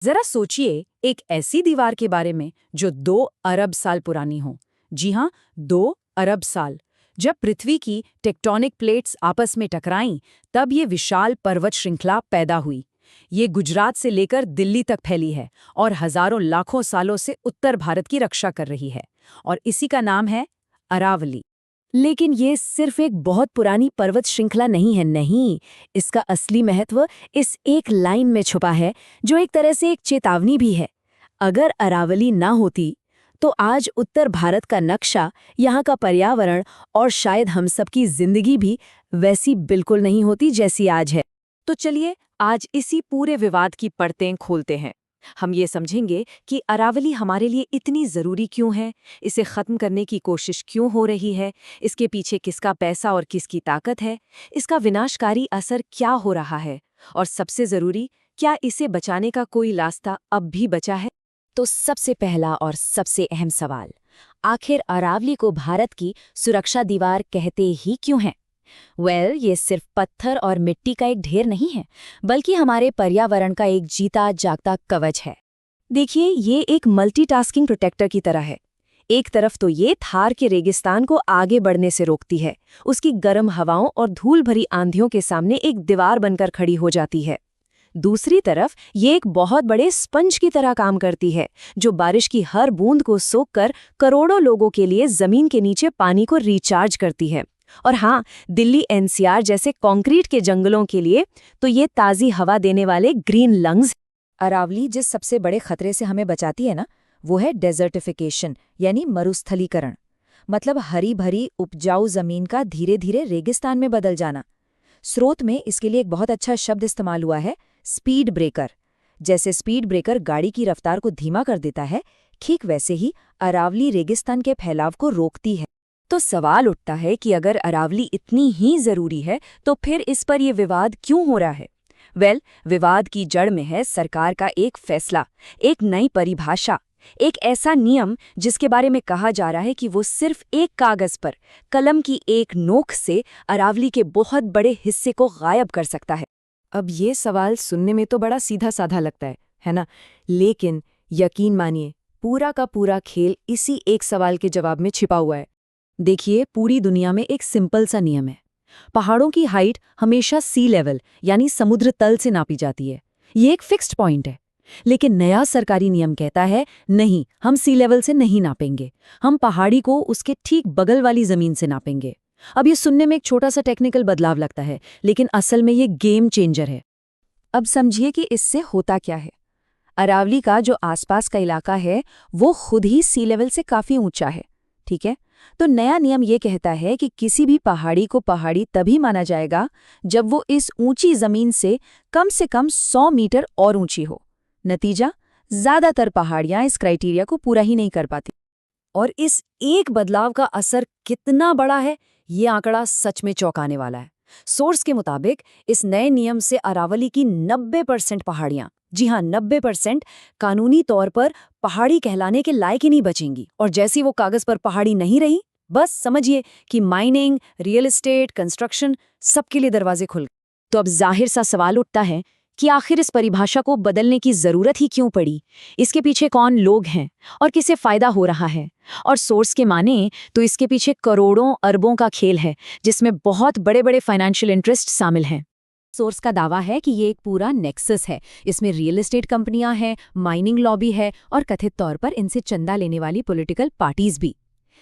जरा सोचिए एक ऐसी दीवार के बारे में जो 2 अरब साल पुरानी हो। जी हाँ, 2 अरब साल। जब पृथ्वी की टेक्टोनिक प्लेट्स आपस में टकराईं, तब ये विशाल पर्वत श्रृंखला पैदा हुई। ये गुजरात से लेकर दिल्ली तक फैली है और हजारों लाखों सालों से उत्तर भारत की रक्षा कर रही है। और इसी का नाम है अरावली। लेकिन ये सिर्फ एक बहुत पुरानी पर्वत श्रृंखला नहीं है, नहीं। इसका असली महत्व इस एक लाइन में छुपा है, जो एक तरह से एक चेतावनी भी है। अगर अरावली ना होती, तो आज उत्तर भारत का नक्शा, यहाँ का पर्यावरण और शायद हम सबकी जिंदगी भी वैसी बिल्कुल नहीं होती जैसी आज है। तो चलिए आज इसी पूरे विवाद की परतें खोलते हैं। हम ये समझेंगे कि अरावली हमारे लिए इतनी ज़रूरी क्यों है, इसे ख़त्म करने की कोशिश क्यों हो रही है, इसके पीछे किसका पैसा और किसकी ताकत है, इसका विनाशकारी असर क्या हो रहा है, और सबसे ज़रूरी, क्या इसे बचाने का कोई रास्ता अब भी बचा है। तो सबसे पहला और सबसे अहम सवाल, आखिर अरावली को भारत की सुरक्षा दीवार कहते ही क्यों हैं? ये सिर्फ पत्थर और मिट्टी का एक ढेर नहीं है, बल्कि हमारे पर्यावरण का एक जीता जागता कवच है। देखिए, ये एक मल्टीटास्किंग प्रोटेक्टर की तरह है। एक तरफ तो ये थार के रेगिस्तान को आगे बढ़ने से रोकती है, उसकी गर्म हवाओं और धूल भरी आंधियों के सामने एक दीवार बनकर खड़ी हो जाती है। दूसरी तरफ ये एक बहुत बड़े स्पंज की तरह काम करती है, जो बारिश की हर बूंद को सोखकर करोड़ों लोगों के लिए जमीन के नीचे पानी को रिचार्ज करती है। और हाँ, दिल्ली एनसीआर जैसे कंक्रीट के जंगलों के लिए तो ये ताज़ी हवा देने वाले ग्रीन लंग्स। अरावली जिस सबसे बड़े खतरे से हमें बचाती है ना, वो है डेजर्टिफिकेशन, यानी मरुस्थलीकरण। मतलब हरी भरी उपजाऊ जमीन का धीरे धीरे रेगिस्तान में बदल जाना। स्रोत में इसके लिए एक बहुत अच्छा शब्द इस्तेमाल हुआ है, स्पीड ब्रेकर। जैसे स्पीड ब्रेकर गाड़ी की रफ्तार को धीमा कर देता है, ठीक वैसे ही अरावली रेगिस्तान के फैलाव को रोकती है। तो सवाल उठता है कि अगर अरावली इतनी ही जरूरी है, तो फिर इस पर यह विवाद क्यों हो रहा है? विवाद की जड़ में है सरकार का एक फैसला, एक नई परिभाषा, एक ऐसा नियम जिसके बारे में कहा जा रहा है कि वो सिर्फ एक कागज पर, कलम की एक नोक से अरावली के बहुत बड़े हिस्से को गायब कर सकता है। अब ये सवाल सुनने में तो बड़ा सीधा साधा लगता है ना? लेकिन यकीन मानिए, पूरा का पूरा खेल इसी एक सवाल के जवाब में छिपा हुआ है। देखिए, पूरी दुनिया में एक सिंपल सा नियम है। पहाड़ों की हाइट हमेशा सी लेवल यानी समुद्र तल से नापी जाती है। ये एक फिक्स्ड पॉइंट है। लेकिन नया सरकारी नियम कहता है, नहीं, हम सी लेवल से नहीं नापेंगे, हम पहाड़ी को उसके ठीक बगल वाली जमीन से नापेंगे। अब ये सुनने में एक छोटा सा टेक्निकल बदलाव लगता है, लेकिन असल में ये गेम चेंजर है। अब समझिए कि इससे होता क्या है। अरावली का जो आसपास का इलाका है, वो खुद ही सी लेवल से काफी ऊंचा है, ठीक है? तो नया नियम ये कहता है कि किसी भी पहाड़ी को पहाड़ी तभी माना जाएगा जब वो इस ऊंची जमीन से कम 100 मीटर और ऊंची हो। नतीजा, ज्यादातर पहाड़ियां इस क्राइटेरिया को पूरा ही नहीं कर पाती। और इस एक बदलाव का असर कितना बड़ा है, ये आंकड़ा सच में चौंकाने वाला है। सोर्स के मुताबिक इस नए नियम से अरावली की 90% पहाड़ियां, जी हाँ 90%, कानूनी तौर पर पहाड़ी कहलाने के लायक ही नहीं बचेंगी। और जैसी वो कागज पर पहाड़ी नहीं रही, बस समझिए कि माइनिंग, रियल एस्टेट, कंस्ट्रक्शन, सबके लिए दरवाजे खुल गए। तो अब जाहिर सा सवाल उठता है कि आखिर इस परिभाषा को बदलने की जरूरत ही क्यों पड़ी? इसके पीछे कौन लोग हैं और किसे फायदा हो रहा है? और सोर्स के माने तो इसके पीछे करोड़ों अरबों का खेल है, जिसमें बहुत बड़े बड़े फाइनेंशियल इंटरेस्ट शामिल हैं। सोर्स का दावा है कि ये एक पूरा नेक्सस है। इसमें रियल एस्टेट कंपनियां हैं, माइनिंग लॉबी है और कथित तौर पर इनसे चंदा लेने वाली पॉलिटिकल पार्टीज भी।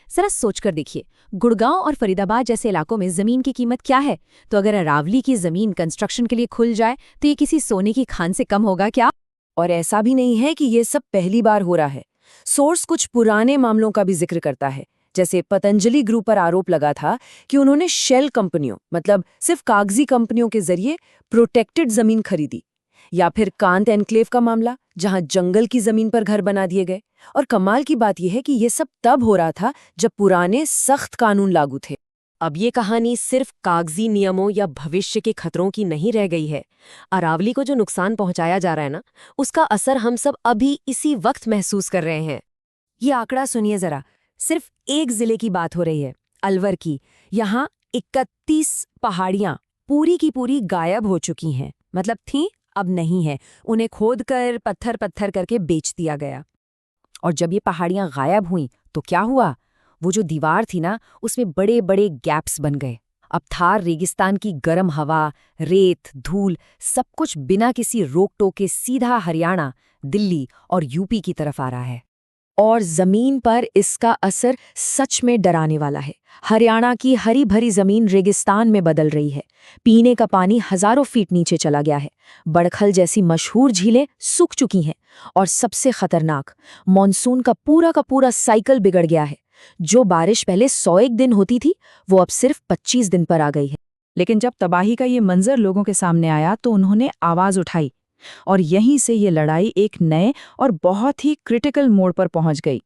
जरा सोचकर देखिए, गुड़गांव और फरीदाबाद जैसे इलाकों में जमीन की कीमत क्या है? तो अगर अरावली की जमीन कंस्ट्रक्शन के लिए खुल जाए तो ये किसी सोने की खान से कम होगा क्या? और ऐसा भी नहीं है कि ये सब पहली बार हो रहा है। सोर्स कुछ पुराने मामलों का भी जिक्र करता है। जैसे पतंजलि ग्रुप पर आरोप लगा था कि उन्होंने शेल कंपनियों, मतलब सिर्फ कागजी कंपनियों के जरिए प्रोटेक्टेड जमीन खरीदी। या फिर कांत एनक्लेव का मामला, जहां जंगल की जमीन पर घर बना दिए गए। और कमाल की बात यह है कि यह सब तब हो रहा था जब पुराने सख्त कानून लागू थे। अब ये कहानी सिर्फ कागजी नियमों या भविष्य के खतरों की नहीं रह गई है। अरावली को जो नुकसान पहुंचाया जा रहा है ना, उसका असर हम सब अभी इसी वक्त महसूस कर रहे हैं। ये आंकड़ा सुनिए जरा, सिर्फ एक जिले की बात हो रही है, अलवर की। यहाँ 31 पहाड़ियां पूरी की पूरी गायब हो चुकी हैं। मतलब थी, अब नहीं है, उन्हें खोदकर पत्थर पत्थर करके बेच दिया गया। और जब ये पहाड़ियां गायब हुईं तो क्या हुआ? वो जो दीवार थी ना, उसमें बड़े बड़े गैप्स बन गए। अब थार रेगिस्तान की गर्म हवा, रेत, धूल, सब कुछ बिना किसी रोक टोक के सीधा हरियाणा, दिल्ली और यूपी की तरफ आ रहा है। और जमीन पर इसका असर सच में डराने वाला है। हरियाणा की हरी भरी जमीन रेगिस्तान में बदल रही है। पीने का पानी हजारों फीट नीचे चला गया है। बड़खल जैसी मशहूर झीलें सूख चुकी हैं। और सबसे खतरनाक, मॉनसून का पूरा साइकिल बिगड़ गया है। जो बारिश पहले 101 दिन होती थी, वो अब सिर्फ 25 दिन पर आ गई है। लेकिन जब तबाही का ये मंजर लोगों के सामने आया तो उन्होंने आवाज उठाई, और यहीं से ये लड़ाई एक नए और बहुत ही क्रिटिकल मोड़ पर पहुंच गई।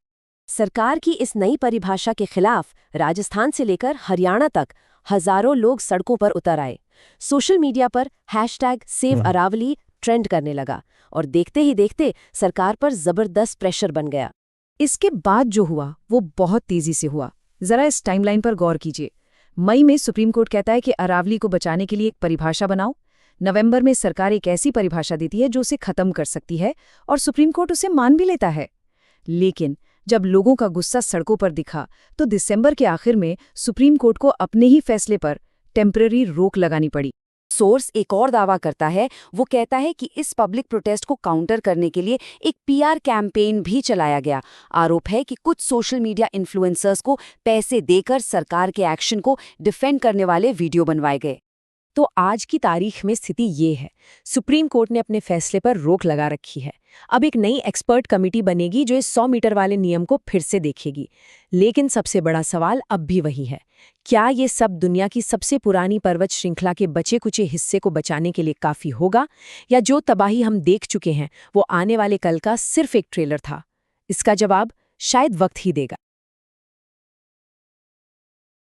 सरकार की इस नई परिभाषा के खिलाफ राजस्थान से लेकर हरियाणा तक हजारों लोग सड़कों पर उतर आए। सोशल मीडिया पर #SaveAravali ट्रेंड करने लगा और देखते ही देखते सरकार पर जबरदस्त प्रेशर बन गया। इसके बाद जो हुआ वो बहुत तेजी से हुआ। जरा इस टाइमलाइन पर गौर कीजिए। मई में सुप्रीम कोर्ट कहता है कि अरावली को बचाने के लिए एक परिभाषा बनाओ। नवंबर में सरकार एक ऐसी परिभाषा देती है जो उसे खत्म कर सकती है, और सुप्रीम कोर्ट उसे मान भी लेता है। लेकिन जब लोगों का गुस्सा सड़कों पर दिखा तो दिसंबर के आखिर में सुप्रीम कोर्ट को अपने ही फैसले पर टेम्पररी रोक लगानी पड़ी। सोर्स एक और दावा करता है। वो कहता है कि इस पब्लिक प्रोटेस्ट को काउंटर करने के लिए एक पीआर कैंपेन भी चलाया गया। आरोप है कि कुछ सोशल मीडिया इन्फ्लुएंसर्स को पैसे देकर सरकार के एक्शन को डिफेंड करने वाले वीडियो बनवाए गए। तो आज की तारीख में स्थिति ये है, सुप्रीम कोर्ट ने अपने फैसले पर रोक लगा रखी है। अब एक नई एक्सपर्ट कमेटी बनेगी जो इस 100 मीटर वाले नियम को फिर से देखेगी। लेकिन सबसे बड़ा सवाल अब भी वही है, क्या ये सब दुनिया की सबसे पुरानी पर्वत श्रृंखला के बचे कुचे हिस्से को बचाने के लिए काफ़ी होगा, या जो तबाही हम देख चुके हैं वो आने वाले कल का सिर्फ एक ट्रेलर था? इसका जवाब शायद वक्त ही देगा।